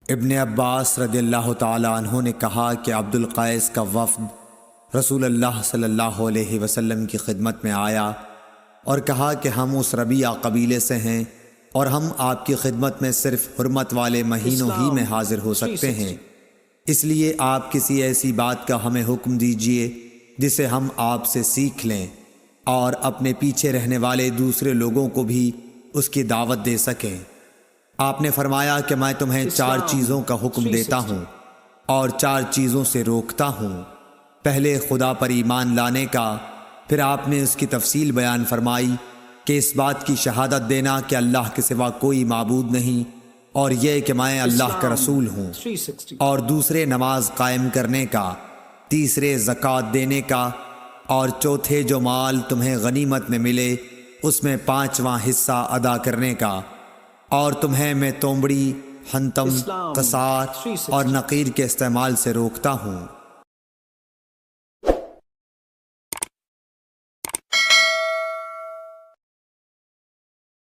ابن عباس رضی اللہ تعالی عنہ نے کہا کہ عبد القیس کا وفد رسول اللہ صلی اللہ علیہ وسلم کی خدمت میں آیا اور کہا کہ ہم اس ربیعہ قبیلے سے ہیں اور ہم آپ کی خدمت میں صرف حرمت والے مہینوں ہی میں حاضر ہو سکتے ہیں، اس لیے آپ کسی ایسی بات کا ہمیں حکم دیجئے جسے ہم آپ سے سیکھ لیں اور اپنے پیچھے رہنے والے دوسرے لوگوں کو بھی اس کی دعوت دے سکیں۔ آپ نے فرمایا کہ میں تمہیں 4 چیزوں کا حکم دیتا ہوں اور 4 چیزوں سے روکتا ہوں۔ پہلے خدا پر ایمان لانے کا، پھر آپ نے اس کی تفصیل بیان فرمائی کہ اس بات کی شہادت دینا کہ اللہ کے سوا کوئی معبود نہیں اور یہ کہ میں اللہ کا رسول ہوں، اور دوسرے نماز قائم کرنے کا، تیسرے زکوٰۃ دینے کا، اور چوتھے جو مال تمہیں غنیمت میں ملے اس میں 5واں حصہ ادا کرنے کا، اور تمہیں میں تومڑی، حنطم، قصار اور نقیر کے استعمال سے روکتا ہوں۔